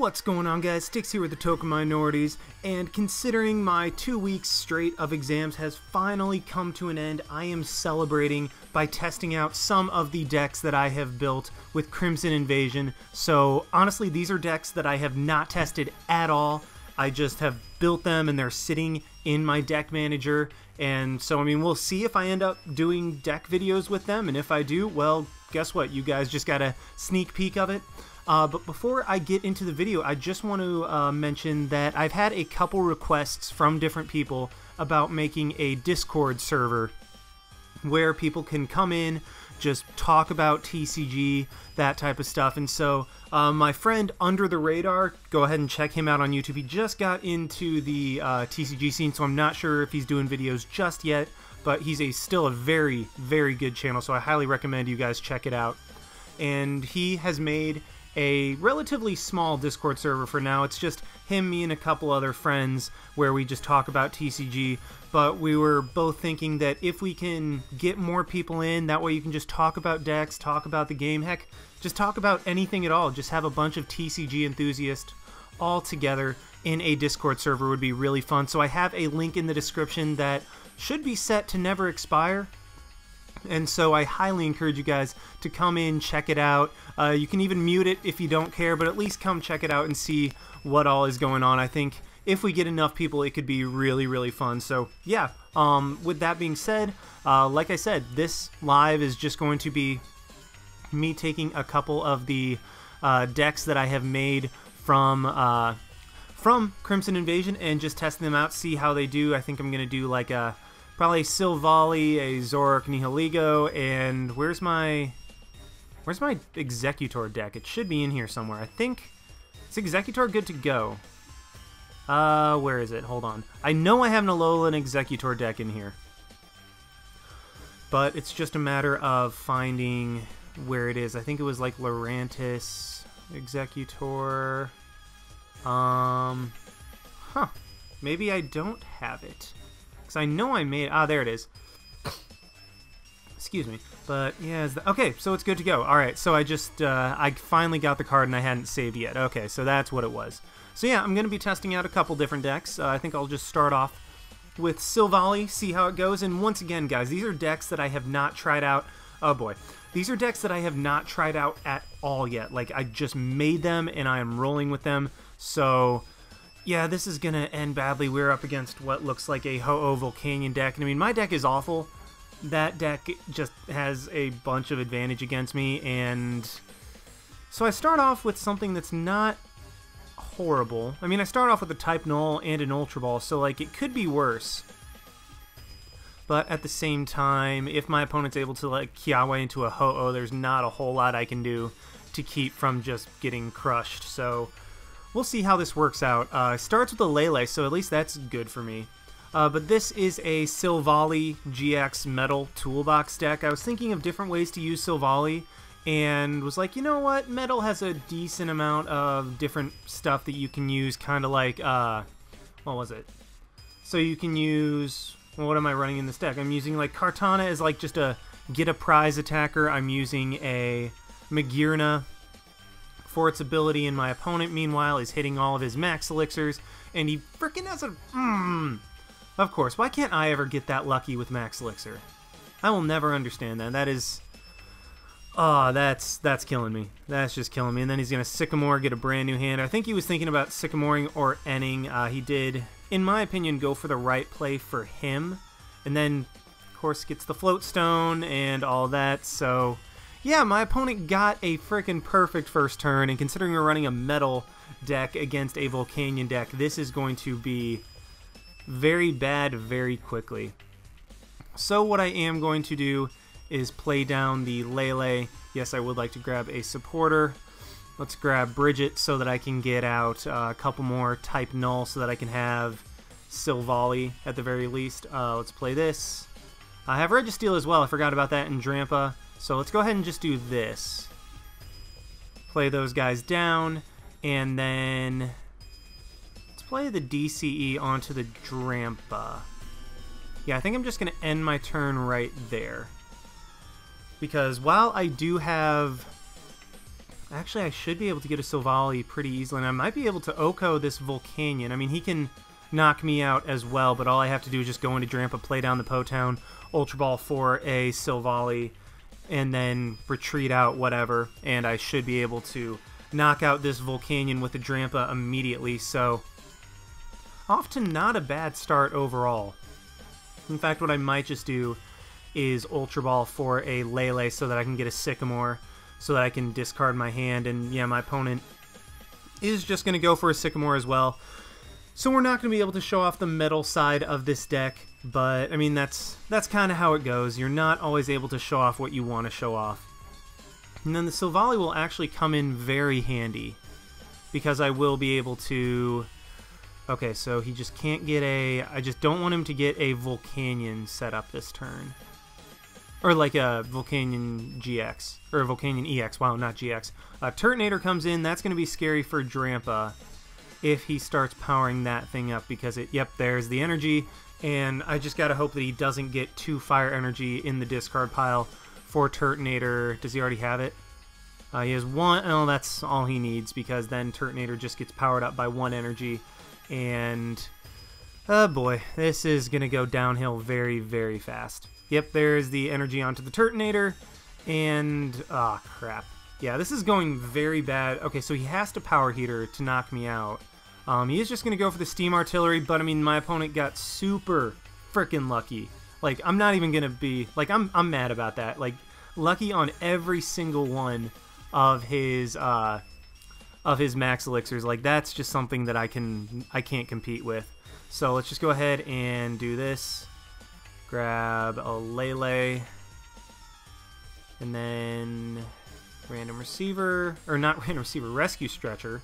What's going on, guys? Sticks here with the Token Minorities, and considering my 2 weeks straight of exams has finally come to an end, I am celebrating by testing out some of the decks that I have built with Crimson Invasion. So honestly, these are decks that I have not tested at all. I just have built them and they're sitting in my deck manager, and so I mean, we'll see if I end up doing deck videos with them, and if I do, well, guess what? You guys just got a sneak peek of it. But before I get into the video, I just want to mention that I've had a couple requests from different people about making a Discord server where people can come in, just talk about TCG, that type of stuff. And so my friend Under the Radar, go ahead and check him out on YouTube. He just got into the TCG scene, so I'm not sure if he's doing videos just yet, but he's still a very, very good channel, so I highly recommend you guys check it out. And he has made a relatively small Discord server for now. It's just him, me, and a couple other friends where we just talk about TCG, but we were both thinking that if we can get more people in, that way you can just talk about decks, talk about the game, heck, just talk about anything at all. Just have a bunch of TCG enthusiasts all together in a Discord server would be really fun. So I have a link in the description that should be set to never expire. And so I highly encourage you guys to come in, check it out. You can even mute it if you don't care, but at least come check it out and see what all is going on. I think if we get enough people, it could be really, really fun. So yeah, with that being said, like I said, this live is just going to be me taking a couple of the decks that I have made from Crimson Invasion and just testing them out, see how they do. I think I'm going to do like a probably Silvally, a Zork Nihiligo, and where's my Executor deck? It should be in here somewhere. I think, is Executor good to go? Where is it? Hold on. I know I have an Alolan Executor deck in here, but it's just a matter of finding where it is. I think it was like Lurantis Executor. Maybe I don't have it. I know I made... there it is. Excuse me. But, yeah, okay, so it's good to go. Alright, so I just... I finally got the card and I hadn't saved yet. Okay, so that's what it was. So yeah, I'm going to be testing out a couple different decks. I think I'll just start off with Silvally, see how it goes. And once again, guys, these are decks that I have not tried out. Oh, boy. These are decks that I have not tried out at all yet. Like, I just made them and I am rolling with them. So... yeah, this is going to end badly. We're up against what looks like a Ho-Oh Volcanion deck. And I mean, my deck is awful. That deck just has a bunch of advantage against me. And so I start off with something that's not horrible. I mean, I start off with a Type Null and an Ultra Ball, so like it could be worse. But at the same time, if my opponent's able to like Kiawe into a Ho-Oh, there's not a whole lot I can do to keep from just getting crushed. So... we'll see how this works out. Starts with a Lele, so at least that's good for me. But this is a Silvally GX Metal Toolbox deck. I was thinking of different ways to use Silvally, and was like, you know what? Metal has a decent amount of different stuff that you can use, kind of like, what was it? So you can use, well, what am I running in this deck? I'm using like Kartana as like just a get a prize attacker. I'm using a Magearna for its ability, and my opponent, meanwhile, is hitting all of his max elixirs, and he freaking has a... Of course, why can't I ever get that lucky with max elixir? I will never understand that. That is... oh, that's killing me. That's just killing me. And then he's going to Sycamore, get a brand new hand. I think he was thinking about Sycamoring or Enning. He did, in my opinion, go for the right play for him. And then, of course, gets the Float Stone and all that, so... yeah, my opponent got a frickin' perfect first turn, and considering we're running a Metal deck against a Volcanion deck, this is going to be very bad very quickly. So what I am going to do is play down the Lele. Yes, I would like to grab a supporter. Let's grab Bridget so that I can get out a couple more Type Null so that I can have Silvally at the very least. Let's play this. I have Registeel as well. I forgot about that in Drampa. So let's go ahead and just do this. Play those guys down, and then let's play the DCE onto the Drampa. Yeah, I think I'm just going to end my turn right there. Because while I do have Actually, I should be able to get a Silvally pretty easily, and I might be able to Oko this Volcanion. I mean, he can knock me out as well, but all I have to do is just go into Drampa, play down the Potown, Ultra Ball for a Silvally, and then retreat out, whatever, and I should be able to knock out this Volcanion with the Drampa immediately, so off to not a bad start overall. In fact, what I might just do is Ultra Ball for a Lele so that I can get a Sycamore, so that I can discard my hand, and yeah, my opponent is just going to go for a Sycamore as well. So we're not going to be able to show off the metal side of this deck, but I mean, that's kind of how it goes. You're not always able to show off what you want to show off. And then the Silvally will actually come in very handy, because I will be able to... Okay, so he just can't get a... I just don't want him to get a Volcanion set up this turn. Or like a Volcanion GX. Or a Volcanion EX. Wow, not GX. Turtonator comes in. That's going to be scary for Drampa if he starts powering that thing up, because it... Yep, there's the energy. And I just got to hope that he doesn't get 2 fire energy in the discard pile for Turtonator. Does he already have it? He has 1. Oh, that's all he needs, because then Turtonator just gets powered up by 1 energy. And... oh boy, this is going to go downhill very, very fast. Yep, there's the energy onto the Turtonator, and... ah, oh, crap. Yeah, this is going very bad. Okay, so he has to Power Heater to knock me out. He is just going to go for the Steam Artillery, but, I mean, my opponent got super freaking lucky. Like, I'm not even going to be... like, I'm mad about that. Like, lucky on every single one of his max elixirs. Like, that's just something that I can't compete with. So let's just go ahead and do this. Grab a Lele, and then random receiver, or not random receiver, rescue stretcher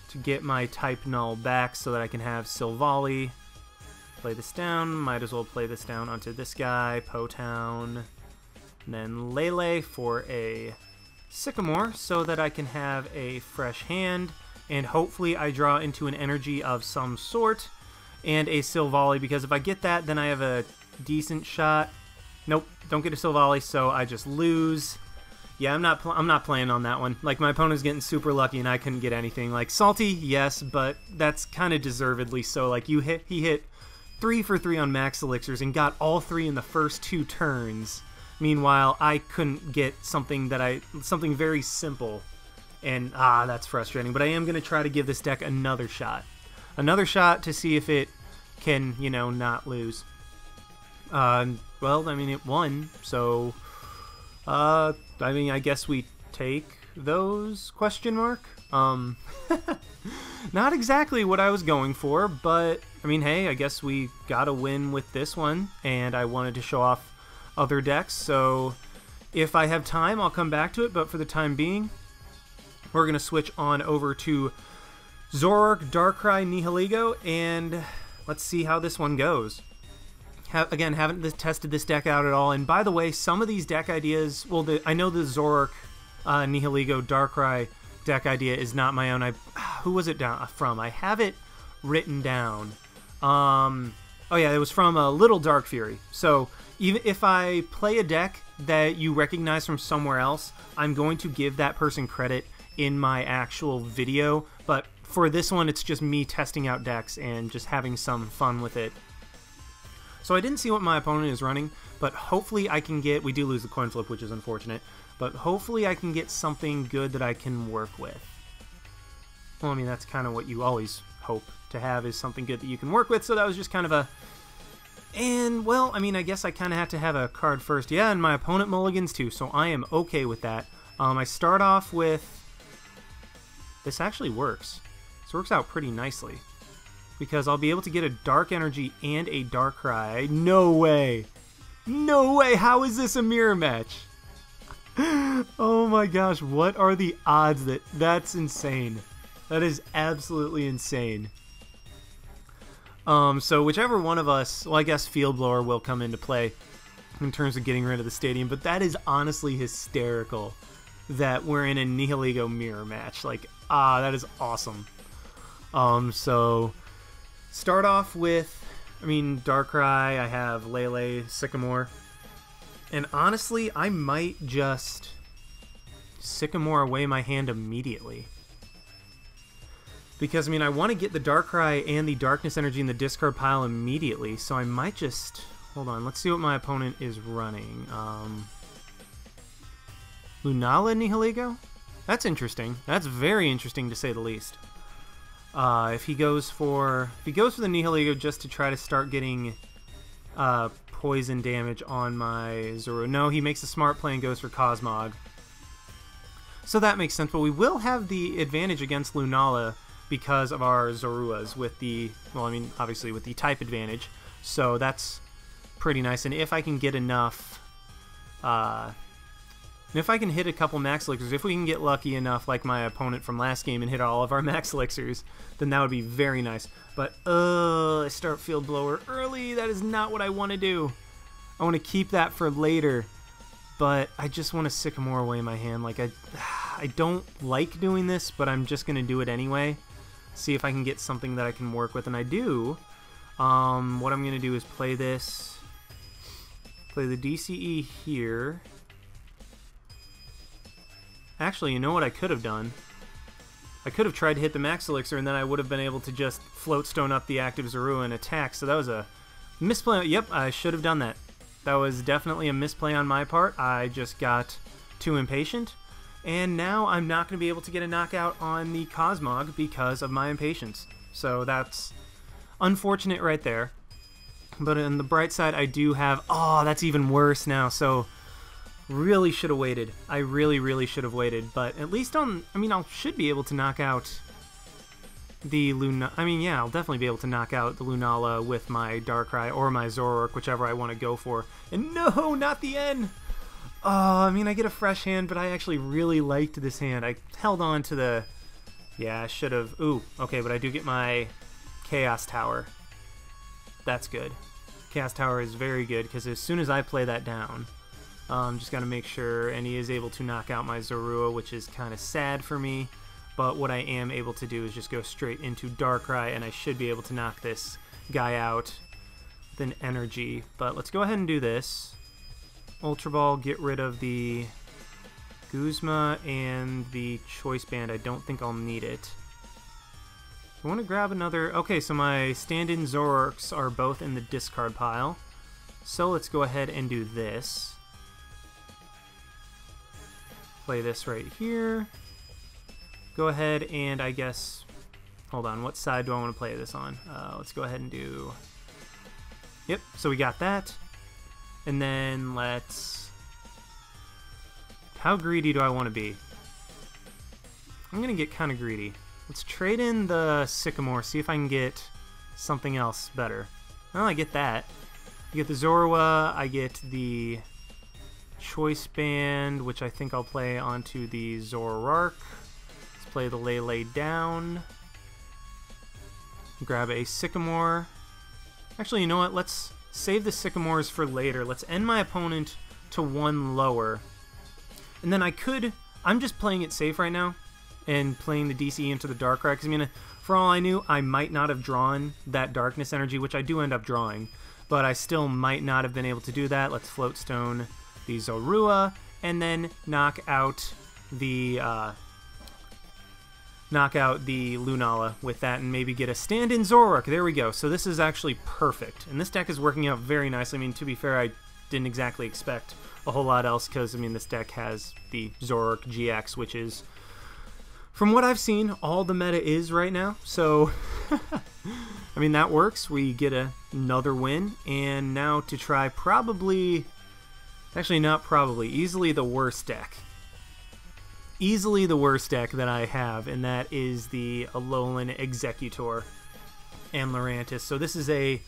to get my type null back so that I can have Silvally. Play this down, might as well play this down onto this guy, Potown, and then Lele for a Sycamore so that I can have a fresh hand, and hopefully I draw into an energy of some sort and a Silvally, because if I get that, then I have a decent shot. Nope, don't get a Silvally, so I just lose. Yeah, I'm not playing on that one. Like, my opponent's getting super lucky and I couldn't get anything. Like, salty, yes, but that's kind of deservedly so. Like, he hit 3 for 3 on max elixirs and got all 3 in the first 2 turns. Meanwhile, I couldn't get something very simple, and that's frustrating. But I am going to try to give this deck another shot to see if it can, you know, not lose. Well, I mean, it won, so, I mean, I guess we take those, question mark? Not exactly what I was going for, but, I mean, hey, I guess we got a win with this one, and I wanted to show off other decks, so if I have time, I'll come back to it, but for the time being, we're going to switch on over to Zoroark, Darkrai, Nihilego, and let's see how this one goes. Again, haven't tested this deck out at all. And by the way, some of these deck ideas, well, I know the Zoroark, Nihilego, Darkrai deck idea is not my own. Who was it from? I have it written down. Oh yeah, it was from Little Dark Fury. So even if I play a deck that you recognize from somewhere else, I'm going to give that person credit in my actual video. But for this one, it's just me testing out decks and just having some fun with it. So I didn't see what my opponent is running, but hopefully I can get... we do lose the coin flip, which is unfortunate, but hopefully I can get something good that I can work with. Well, I mean, that's kind of what you always hope to have, is something good that you can work with, so that was just kind of a... and, well, I mean, I guess I kind of have to have a card first. Yeah, and my opponent mulligans too, so I am okay with that. I start off with... this actually works. This works out pretty nicely, because I'll be able to get a Dark Energy and a Darkrai. No way! No way! How is this a mirror match? Oh my gosh, what are the odds that... that's insane. That is absolutely insane. So whichever one of us... well, I guess Field Blower will come into play in terms of getting rid of the stadium, but that is honestly hysterical that we're in a Nihilego mirror match. Like, that is awesome. So... start off with, I mean, Darkrai, I have Lele, Sycamore, and honestly, I might just Sycamore away my hand immediately. Because, I mean, I want to get the Darkrai and the Darkness Energy in the discard pile immediately, so I might just... Hold on, let's see what my opponent is running. Lunala Nihilego? That's interesting. That's very interesting, to say the least. If he goes for the Nihilego just to try to start getting poison damage on my Zoro. No, he makes a smart play and goes for Cosmog. So that makes sense, but we will have the advantage against Lunala because of our Zoruas with the, well, I mean, obviously with the type advantage. So that's pretty nice. And if I can get enough, if I can hit a couple Max Elixirs, if we can get lucky enough like my opponent from last game and hit all of our Max Elixirs, then that would be very nice. But, I start Field Blower early. That is not what I want to do. I want to keep that for later. But I just want to Sycamore away my hand. Like, I don't like doing this, but I'm just going to do it anyway. See if I can get something that I can work with, and I do. What I'm going to do is play this. Play the DCE here. Actually, you know what I could have done? I could have tried to hit the Max Elixir, and then I would have been able to just Float Stone up the active Zorua and attack. So that was a misplay. Yep, I should have done that. That was definitely a misplay on my part. I just got too impatient. And now I'm not going to be able to get a knockout on the Cosmog because of my impatience. So that's unfortunate right there. But on the bright side, I do have... Oh, that's even worse now. So really should have waited. I really, really should have waited. But at least on... I mean, I should be able to knock out the Luna... I mean, yeah, I'll definitely be able to knock out the Lunala with my Darkrai or my Zoroark, whichever I want to go for. And no, not the N! Oh, I mean, I get a fresh hand, but I actually really liked this hand. I held on to the... Yeah, I should have... Ooh, okay, but I do get my Chaos Tower. That's good. Chaos Tower is very good, because as soon as I play that down, just got to make sure, and he is able to knock out my Zorua, which is kind of sad for me. But what I am able to do is just go straight into Darkrai, and I should be able to knock this guy out with an energy. But let's go ahead and do this. Ultra Ball, get rid of the Guzma and the Choice Band. I don't think I'll need it. I want to grab another... Okay, so my stand-in Zoroarks are both in the discard pile. So let's go ahead and do this. Play this right here. Go ahead and I guess... Hold on, what side do I want to play this on? Let's go ahead and do... Yep, so we got that. And then let's... How greedy do I want to be? I'm going to get kind of greedy. Let's trade in the Sycamore, see if I can get something else better. Well, I get that. I get the Zorua, I get the Choice Band, which I think I'll play onto the Zoroark. Let's play the Lele down. Grab a Sycamore. Actually, you know what? Let's save the Sycamores for later. Let's end my opponent to one lower. And then I could... I'm just playing it safe right now and playing the DCE into the Darkrai, because I mean, for all I knew, I might not have drawn that Darkness Energy, which I do end up drawing, but I still might not have been able to do that. Let's Float Stone the Zorua, and then knock out the Lunala with that, and maybe get a stand-in Zoroark. There we go. So this is actually perfect, and this deck is working out very nicely. I mean, to be fair, I didn't exactly expect a whole lot else, because I mean, this deck has the Zoroark GX, which is, from what I've seen, all the meta is right now. So I mean, that works. We get another win, and now to try probably, actually not probably, easily the worst deck. Easily the worst deck that I have, and that is the Alolan Executor and Lurantis. So this is a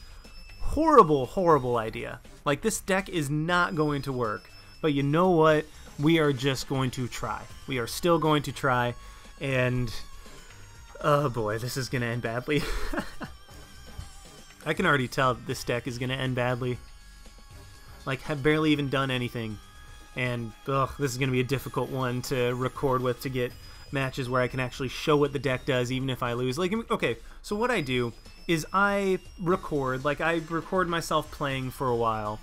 horrible, horrible idea. Like, this deck is not going to work. But you know what? We are just going to try. We are still going to try, and oh boy, this is going to end badly. I can already tell that this deck is going to end badly. Like, I've barely even done anything. And, ugh, this is going to be a difficult one to record with, to get matches where I can actually show what the deck does, even if I lose. Like, okay, so what I do is I record myself playing for a while,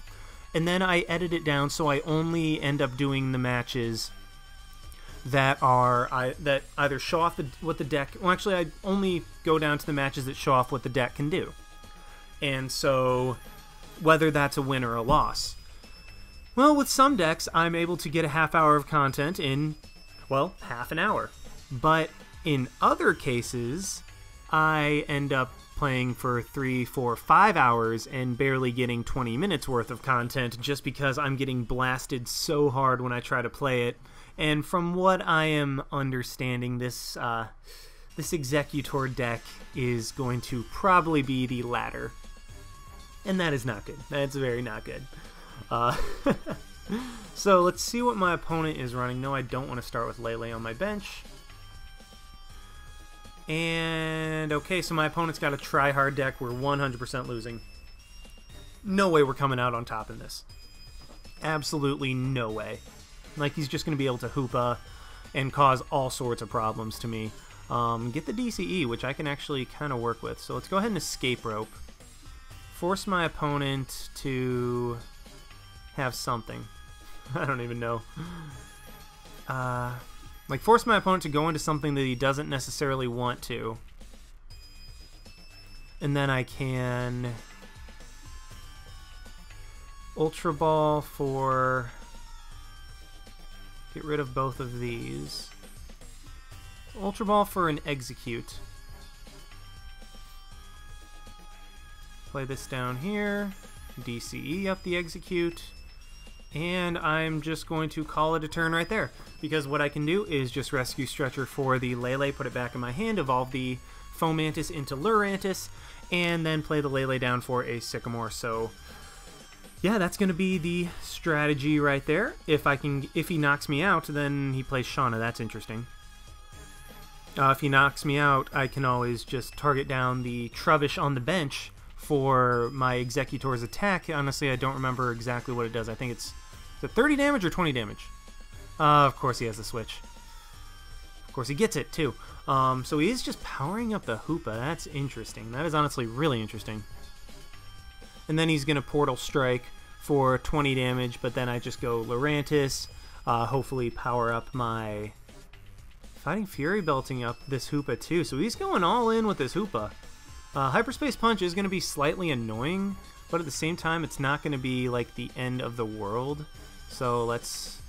and then I edit it down so I only end up doing the matches that that either show off what the deck. Well, actually, I only go down to the matches that show off what the deck can do, and so whether that's a win or a loss. Well, with some decks, I'm able to get a half hour of content in, well, half an hour. But in other cases, I end up playing for 3, 4, 5 hours and barely getting 20 minutes worth of content just because I'm getting blasted so hard when I try to play it. And from what I am understanding, this Executor deck is going to probably be the latter. And that is not good. That's very not good. So let's see what my opponent is running. No, I don't want to start with Lele on my bench. And okay, so my opponent's got a try-hard deck. We're 100% losing. No way we're coming out on top in this. Absolutely no way. Like, he's just going to be able to Hoopa and cause all sorts of problems to me. Get the DCE, which I can actually kind of work with. So let's go ahead and Escape Rope. Force my opponent to have something. I don't even know. Like, force my opponent to go into something that he doesn't necessarily want to. And then I can Ultra Ball for... Get rid of both of these. Ultra Ball for an Execute. Play this down here. DCE up the Execute. And I'm just going to call it a turn right there. Because what I can do is just Rescue Stretcher for the Lele, put it back in my hand, evolve the Fomantis into Lurantis, and then play the Lele down for a Sycamore. So yeah, that's going to be the strategy right there. If he knocks me out, then he plays Shauna. That's interesting. If he knocks me out, I can always just target down the Trubbish on the bench for my Executor's attack. Honestly, I don't remember exactly what it does. I think it's 30 damage or 20 damage. Of course he has the switch. Of course he gets it too. So he is just powering up the Hoopa. That's interesting. That is honestly really interesting. And then he's going to Portal Strike for 20 damage, but then I just go Lurantis, hopefully power up my Fighting Fury, belting up this Hoopa too. So he's going all in with this Hoopa. Hyperspace Punch is going to be slightly annoying, but at the same time it's not going to be like the end of the world. So let's...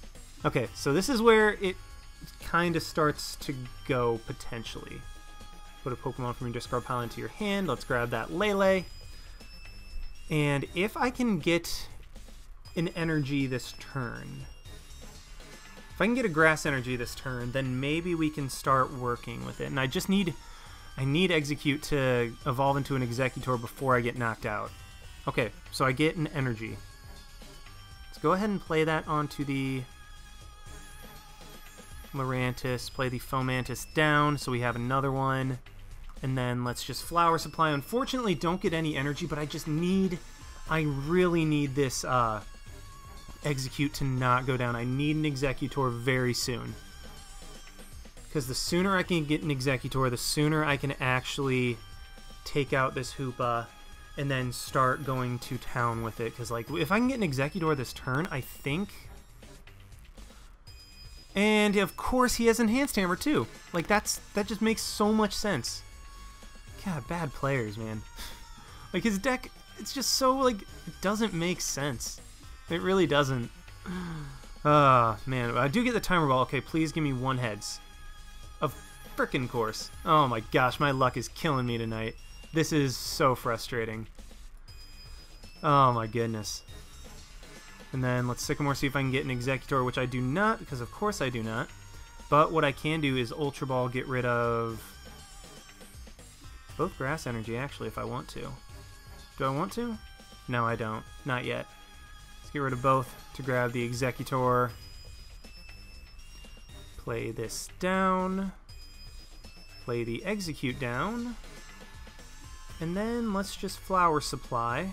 Okay, so this is where it kind of starts to go, potentially. Put a Pokemon from your discard pile into your hand. Let's grab that Lele. And if I can get an energy this turn, if I can get a grass energy this turn, then maybe we can start working with it. And I just need... I need Execute to evolve into an Executor before I get knocked out. Okay, so I get an energy. Let's go ahead and play that onto the Lurantis, play the Fomantis down, so we have another one. And then let's just Flower Supply. Unfortunately, don't get any energy, but I really need this Execute to not go down. I need an Executor very soon. Because the sooner I can get an Executor, the sooner I can actually take out this Hoopa and then start going to town with it. Because, like, if I can get an Executor this turn, I think... And, of course, he has Enhanced Hammer, too. Like, that just makes so much sense. God, bad players, man. Like, his deck, it's just so, like, it doesn't make sense. It really doesn't. Man, I do get the Timer Ball. Okay, please give me 1 heads. Of frickin' course. Oh my gosh, my luck is killing me tonight. This is so frustrating. Oh my goodness. And then let's Sycamore, see if I can get an Executor, which I do not, because of course I do not. But what I can do is Ultra Ball, get rid of both Grass Energy, actually, if I want to. Do I want to? No, I don't. Not yet. Let's get rid of both to grab the Executor. Play this down. Play the Execute down. And then let's just Flower Supply.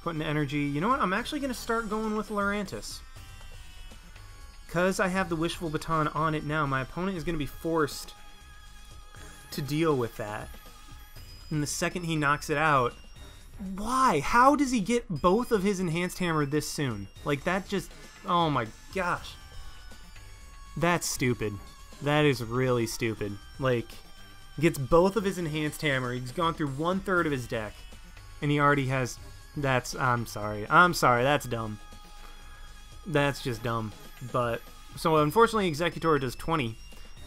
Put an energy. You know what? I'm actually going to start going with Lurantis. Because I have the Wishful Baton on it now, my opponent is going to be forced to deal with that. And the second he knocks it out... Why? How does he get both of his Enhanced Hammer this soon? Like, that just... Oh my gosh. That's stupid. That is really stupid. Like, gets both of his enhanced hammer. He's gone through 1/3 of his deck, and he already has. I'm sorry. That's dumb. That's just dumb. But so unfortunately, Executor does 20,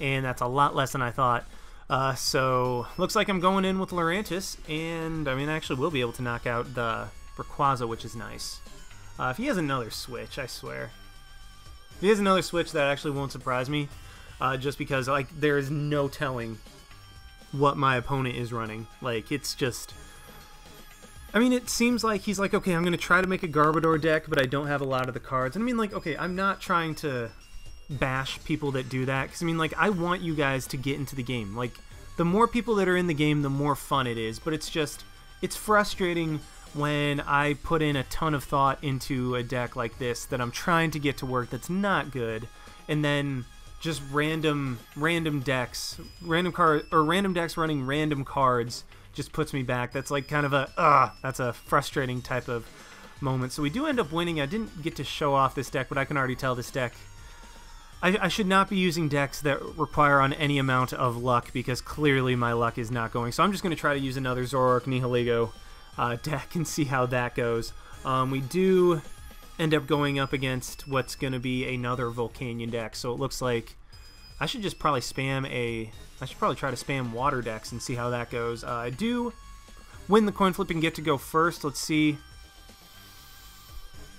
and that's a lot less than I thought. So looks like I'm going in with Lurantis, and I mean, actually, we'll be able to knock out the Rayquaza, which is nice. If he has another switch, I swear. If he has another switch, that actually won't surprise me, just because like there is no telling what my opponent is running. Like, it's just, I mean, it seems like he's like, okay, I'm gonna try to make a Garbodor deck, but I don't have a lot of the cards. And I mean, like, okay, I'm not trying to bash people that do that, because I mean, like, I want you guys to get into the game. Like, the more people that are in the game, the more fun it is. But it's just, it's frustrating when I put in a ton of thought into a deck like this that I'm trying to get to work that's not good, and then just random decks running random cards just puts me back. That's like kind of that's a frustrating type of moment. So we do end up winning. I didn't get to show off this deck, but I can already tell this deck, I should not be using decks that require on any amount of luck, because clearly my luck is not going. So I'm just going to try to use another Zoroark Nihilego deck and see how that goes. We do end up going up against what's going to be another Volcanion deck, so it looks like I should just probably I should probably try to spam water decks and see how that goes. I do win the coin flip and get to go first. Let's see.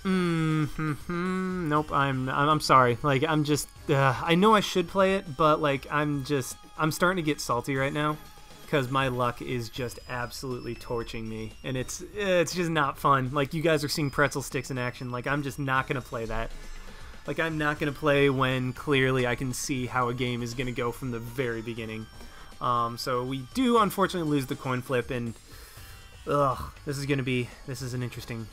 Nope, I'm sorry. Like, I'm just, I know I should play it, but like, I'm starting to get salty right now, because my luck is just absolutely torching me, and it's just not fun. Like, you guys are seeing pretzel sticks in action. Like, I'm just not gonna play that. Like, I'm not gonna play when clearly I can see how a game is gonna go from the very beginning. So we do unfortunately lose the coin flip, and this is an interesting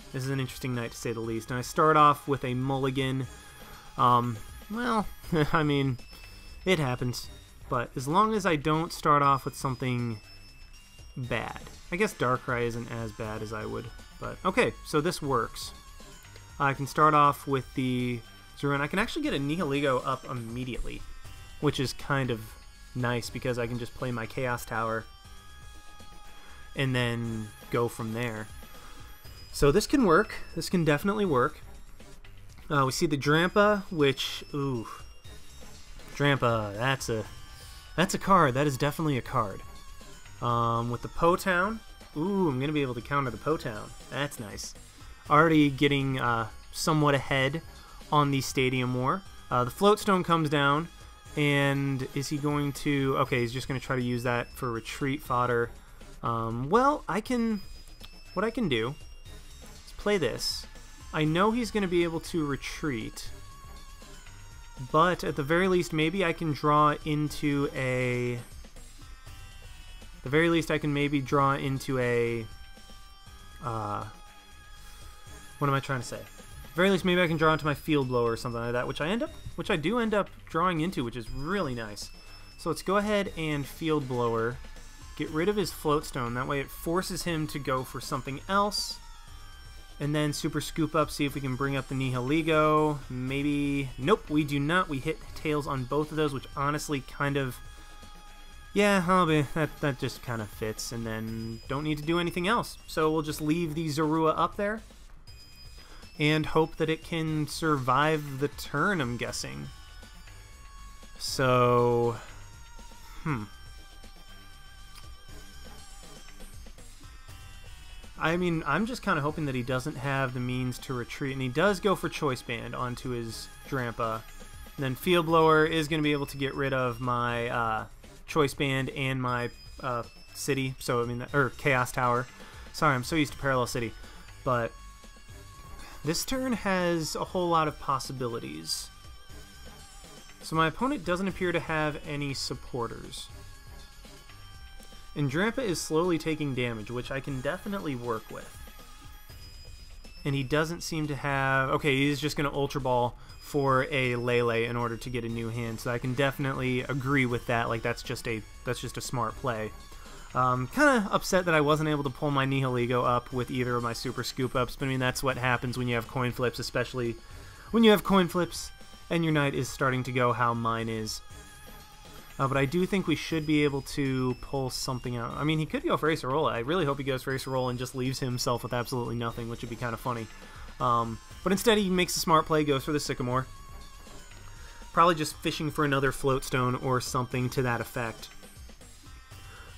night, to say the least. And I start off with a mulligan. Well, I mean, it happens. But as long as I don't start off with something bad. I guess Darkrai isn't as bad as I would. But okay, so this works. I can start off with the Zero, and I can actually get a Nihilego up immediately, which is kind of nice, because I can just play my Chaos Tower and then go from there. So this can work. This can definitely work. We see the Drampa, which, ooh, Drampa, that's a card. That is definitely a card. With the Po-Town, ooh, I'm gonna be able to counter the Po-Town. That's nice. Already getting somewhat ahead on the Stadium War. The Floatstone comes down, and is he going to? Okay, he's just gonna try to use that for retreat fodder. Well, what I can do is play this. I know he's going to be able to retreat, but at the very least, maybe I can draw into a... At the very least, I can maybe draw into a... what am I trying to say? At the very least, maybe I can draw into my Field Blower or something like that, which I do end up drawing into, which is really nice. So let's go ahead and Field Blower. Get rid of his Floatstone. That way it forces him to go for something else. And then Super Scoop Up, see if we can bring up the Nihilego. Maybe... Nope, we do not. We hit tails on both of those, which honestly kind of... Yeah, that just kind of fits. And then don't need to do anything else. So we'll just leave the Zorua up there and hope that it can survive the turn, I'm guessing. So... I mean, I'm just kind of hoping that he doesn't have the means to retreat, and he does go for Choice Band onto his Drampa. And then Field Blower is going to be able to get rid of my Choice Band and my City, so I mean, or Chaos Tower. Sorry, I'm so used to Parallel City. But this turn has a whole lot of possibilities. So my opponent doesn't appear to have any supporters. And Drampa is slowly taking damage, which I can definitely work with. And he doesn't seem to have... Okay, he's just going to Ultra Ball for a Lele in order to get a new hand, so I can definitely agree with that. Like, that's just a smart play. Kind of upset that I wasn't able to pull my Nihilego up with either of my Super Scoop Ups, but I mean, that's what happens when you have coin flips, especially when you have coin flips And your knight is starting to go how mine is. But I do think we should be able to pull something out. I mean, he could go for Acerola. I really hope he goes for Acerola and just leaves himself with absolutely nothing, which would be kind of funny. But instead, he makes a smart play, goes for the Sycamore. Probably just fishing for another Floatstone or something to that effect.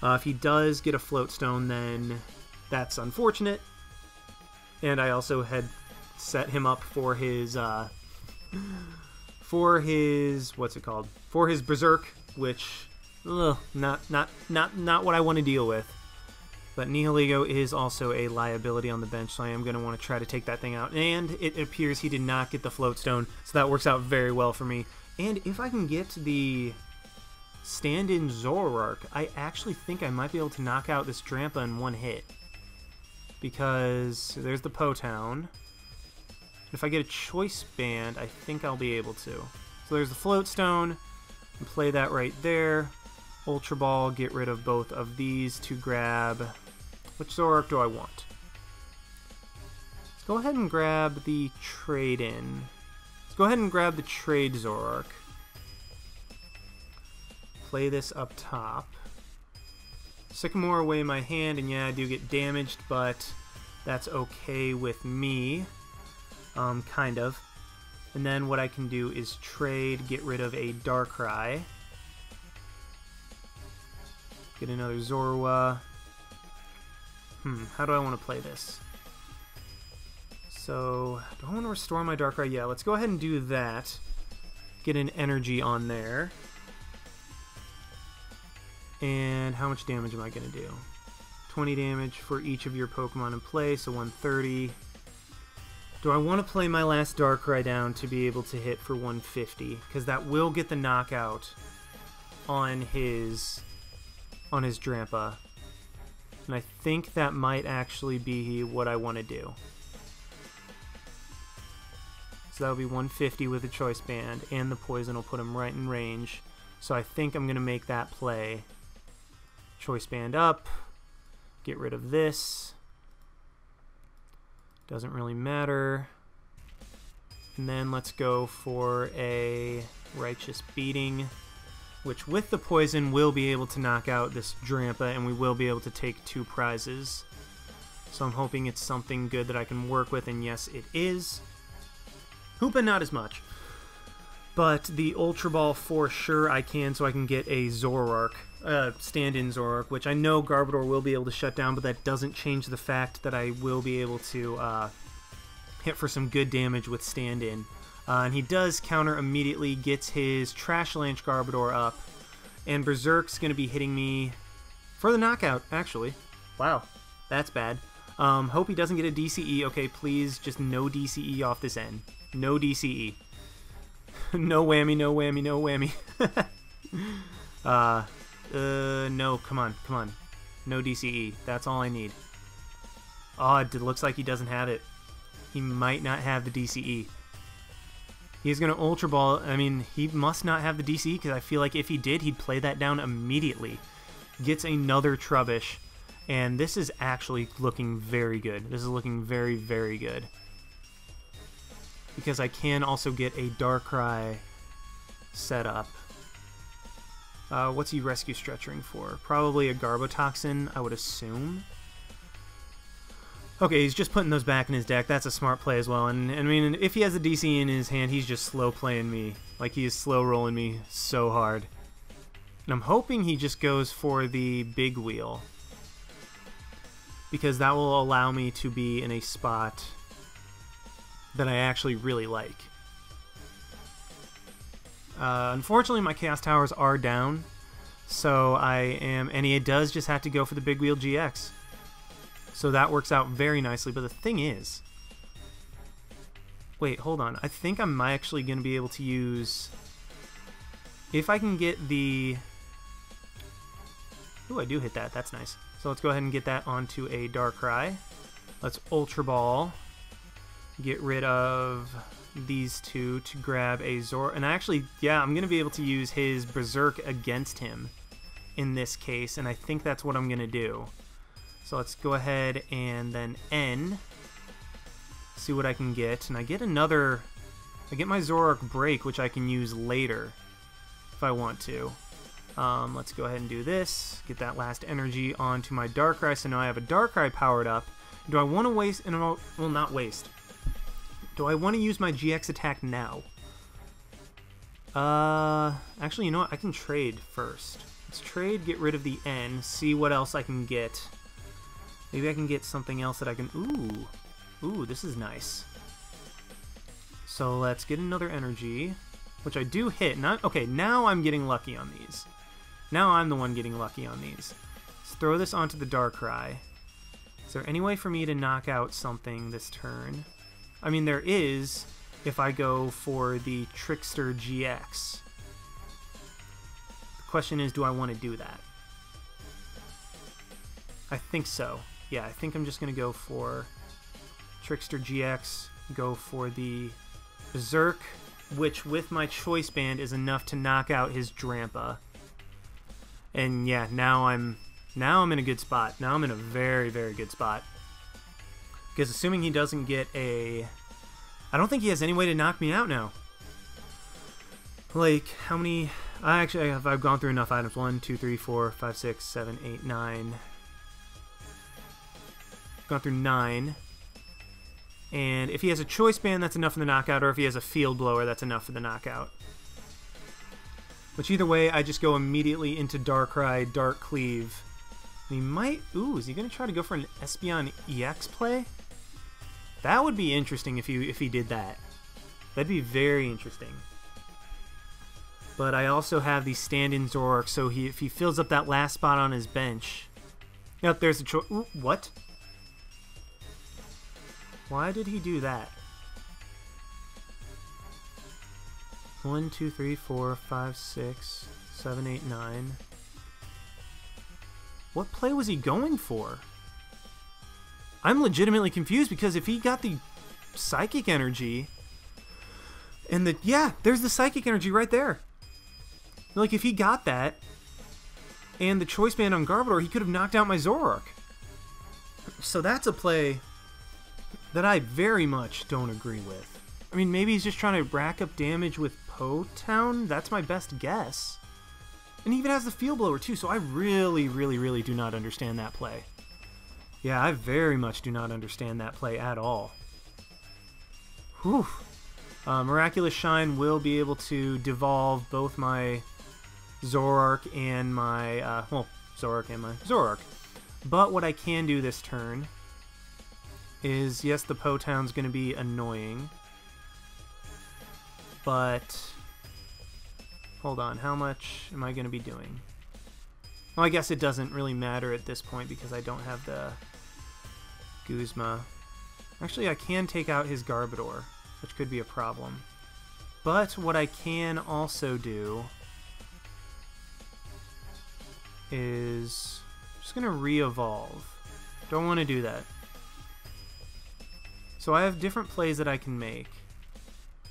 If he does get a Floatstone, then that's unfortunate. And I also had set him up for his what's it called? For his Berserk, which not what I want to deal with. But Nihilego is also a liability on the bench, so I am going to want to try to take that thing out. And it appears he did not get the Floatstone, so that works out very well for me. And if I can get the stand-in Zoroark, I actually think I might be able to knock out this Drampa in one hit. Because there's the Po-Town. If I get a Choice Band, I think I'll be able to. So there's the Floatstone. And play that right there. Ultra Ball, get rid of both of these to grab... Which Zoroark do I want? Let's go ahead and grab the Trade-In. Let's go ahead and grab the Trade Zoroark. Play this up top. Sycamore away my hand, and yeah, I do get damaged, but that's okay with me. Kind of. And then what I can do is trade, get rid of a Darkrai. Get another Zorua. How do I want to play this? So, do I want to restore my Darkrai? Yeah, let's go ahead and do that. Get an energy on there. And how much damage am I going to do? 20 damage for each of your Pokemon in play, so 130. Do I want to play my last Darkrai down to be able to hit for 150? Because that will get the knockout on his Drampa. And I think that might actually be what I want to do. So that would be 150 with the Choice Band, and the Poison will put him right in range. So I think I'm going to make that play. Choice Band up. Get rid of this. Doesn't really matter. And then let's go for a Righteous Beating, which with the Poison will be able to knock out this Drampa, and we will be able to take 2 prizes. So I'm hoping it's something good that I can work with, and yes, it is. Hoopa, not as much. But the Ultra Ball for sure I can, so I can get a Zoroark, stand-in Zoroark, which I know Garbodor will be able to shut down, but that doesn't change the fact that I will be able to hit for some good damage with stand-in. And he does counter immediately, gets his Trash Lanch Garbodor up, and Berserk's going to be hitting me for the knockout, actually. Wow, that's bad. Hope he doesn't get a DCE. Okay, please, just no DCE off this end. No DCE. No whammy, no whammy, no whammy. No, come on, come on. No DCE. That's all I need. Oh, it looks like he doesn't have it. He might not have the DCE. He's going to Ultra Ball. I mean, he must not have the DCE, because I feel like if he did, he'd play that down immediately. Gets another Trubbish, and this is actually looking very good. This is looking very, very good. Because I can also get a Darkrai set up. What's he Rescue Stretchering for? Probably a Garbotoxin, I would assume. Okay, he's just putting those back in his deck. That's a smart play as well. And I mean, if he has a DC in his hand, he's just slow playing me. Like, he is slow rolling me so hard. And I'm hoping he just goes for the Big Wheel, because that will allow me to be in a spot that I actually really like. Unfortunately, my Chaos Towers are down, so and he does just have to go for the Big Wheel GX. So that works out very nicely, but the thing is... Wait, hold on. I think I'm actually going to be able to use... If I can get the... Ooh, I do hit that. That's nice. So let's go ahead and get that onto a Darkrai. Let's Ultra Ball. Get rid of these two to grab a Zor. And actually, yeah, I'm going to be able to use his Berserk against him in this case, and I think that's what I'm going to do. So let's go ahead and then N. See what I can get. And I get another I get my Zoroark break, which I can use later if I want to. Let's go ahead and do this. Get that last energy onto my Darkrai, so now I have a Darkrai powered up. Do I want to waste... well, not waste. Do I want to use my GX attack now? Actually, you know what? I can trade first. Let's trade, get rid of the N, see what else I can get. Maybe I can get something else that I can... Ooh, this is nice. So let's get another energy, which I do hit. Okay, now I'm getting lucky on these. Now I'm the one getting lucky on these. Let's throw this onto the Darkrai. Is there any way for me to knock out something this turn? I mean, there is if I go for the Trickster GX. The question is, do I want to do that? I think so. Yeah, I think I'm just going to go for Trickster GX, go for the Berserk, which with my Choice Band is enough to knock out his Drampa. And yeah, now I'm in a good spot. Now I'm in a very, very good spot. Because assuming he doesn't get a... I don't think he has any way to knock me out now. Like, how many... I've gone through enough items. 1, 2, 3, 4, 5, 6, 7, 8, 9. Gone through 9. And if he has a Choice Band, that's enough for the knockout, or if he has a Field Blower, that's enough for the knockout. Which either way, I just go immediately into Darkrai, Dark Cleave. And he might... Ooh, is he going to try to go for an Espeon EX play? That would be interesting if he did that. That'd be very interesting. But I also have the stand-in Zoroark, so if he fills up that last spot on his bench... Yep, there's a choice... What? Why did he do that? 1, 2, 3, 4, 5, 6, 7, 8, 9. What play was he going for? I'm legitimately confused because if he got the Psychic Energy and the... Yeah, there's the Psychic Energy right there. Like, if he got that and the Choice Band on Garbodor, he could have knocked out my Zoroark. So that's a play that I very much don't agree with. I mean, maybe he's just trying to rack up damage with Po-Town. That's my best guess. And he even has the Field Blower too, so I really, really, really do not understand that play. Yeah, I very much do not understand that play at all. Whew. Miraculous Shine will be able to devolve both my Zoroark and my... Zoroark and my Zoroark. But what I can do this turn is, yes, the Po-Town's going to be annoying. But... Hold on, how much am I going to be doing? Well, I guess it doesn't really matter at this point because I don't have the Guzma. Actually, I can take out his Garbodor, which could be a problem. But what I can also do is... I'm just going to re-evolve. Don't want to do that. So I have different plays that I can make.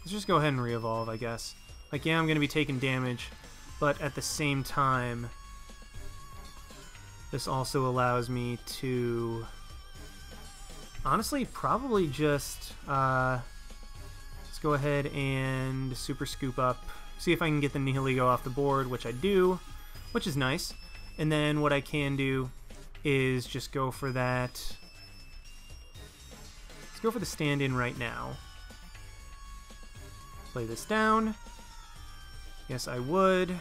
Let's just go ahead and re-evolve, I guess. Like, yeah, I'm going to be taking damage, but at the same time, this also allows me to, honestly, probably just, let's go ahead and Super Scoop up, see if I can get the Nihilego off the board, which I do, which is nice. And then what I can do is just go for that. Let's go for the stand-in right now. Play this down. Yes, I would.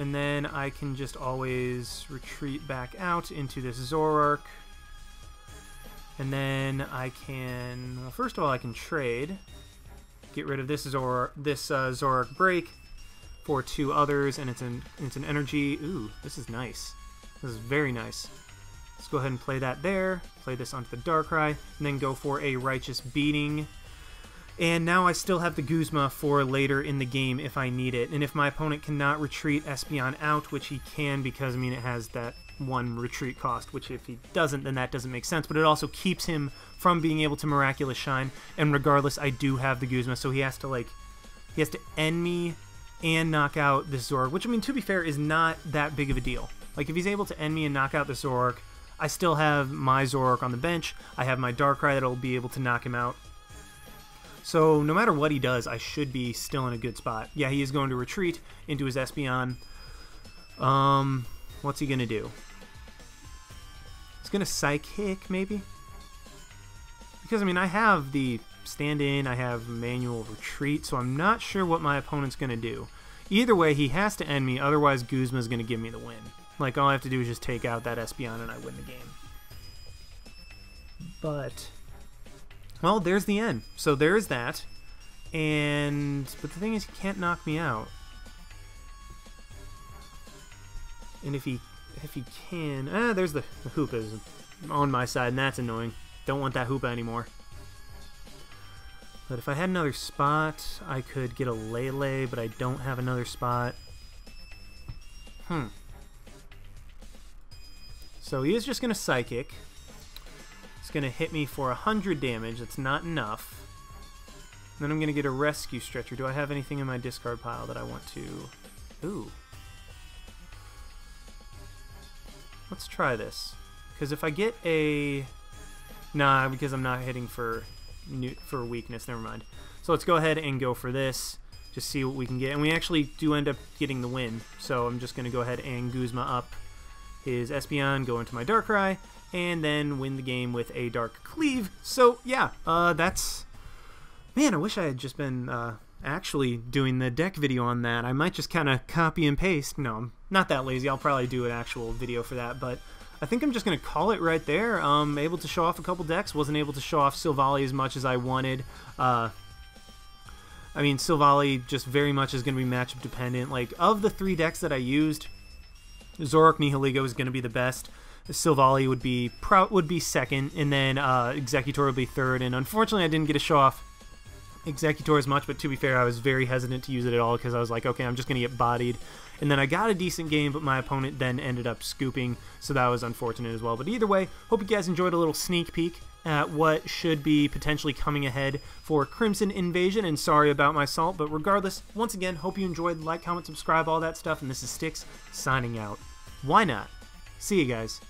And then I can just always retreat back out into this Zoroark. And then I can... Well, first of all, I can trade. Get rid of this Zoroark break for 2 others, and it's an energy. Ooh, this is nice. This is very nice. Let's go ahead and play that there. Play this onto the Darkrai, and then go for a Righteous Beating. And now I still have the Guzma for later in the game if I need it. And if my opponent cannot retreat Espeon out, which he can because, I mean, it has that 1 retreat cost, which if he doesn't, then that doesn't make sense. But it also keeps him from being able to Miraculous Shine. And regardless, I do have the Guzma, so he has to end me and knock out this Zoroark, which, I mean, to be fair, is not that big of a deal. Like, if he's able to end me and knock out the Zoroark, I still have my Zoroark on the bench. I have my Darkrai that'll be able to knock him out. So no matter what he does, I should be still in a good spot. Yeah, he is going to retreat into his Espeon. What's he going to do? He's going to Psychic, maybe? Because, I mean, I have the stand-in, I have manual retreat, so I'm not sure what my opponent's going to do. Either way, he has to end me, otherwise Guzma's going to give me the win. Like, all I have to do is just take out that Espeon and I win the game. But, well, there's the end. So there's that. But the thing is, he can't knock me out. And if he can... there's the Hoopas on my side, and that's annoying. Don't want that Hoopa anymore. But if I had another spot, I could get a Lele, but I don't have another spot. So he is just going to Psychic. It's going to hit me for 100 damage. That's not enough. Then I'm going to get a Rescue Stretcher. Do I have anything in my discard pile that I want to... Ooh. Let's try this. Because if I get a... Nah, because I'm not hitting for weakness. Never mind. So let's go ahead and go for this. Just see what we can get. And we actually do end up getting the win. So I'm just going to go ahead and Guzma up his Espeon, go into my Darkrai, and then win the game with a Dark Cleave. So, yeah, that's... Man, I wish I had just been actually doing the deck video on that. I might just kind of copy and paste. No, I'm not that lazy. I'll probably do an actual video for that, but I think I'm just going to call it right there. Able to show off a couple decks. Wasn't able to show off Silvally as much as I wanted. I mean, Silvally just very much is going to be matchup dependent. Like, of the 3 decks that I used, Zoroark Nihiligo is going to be the best. Silvally would be second, and then Executor would be third. And unfortunately, I didn't get to show off Executor as much, but to be fair, I was very hesitant to use it at all because I was like, okay, I'm just going to get bodied. And then I got a decent game, but my opponent then ended up scooping, so that was unfortunate as well. But either way, hope you guys enjoyed a little sneak peek at what should be potentially coming ahead for Crimson Invasion, and sorry about my salt, but regardless, once again, hope you enjoyed. Like, comment, subscribe, all that stuff, and this is Styx signing out. Why not? See you guys.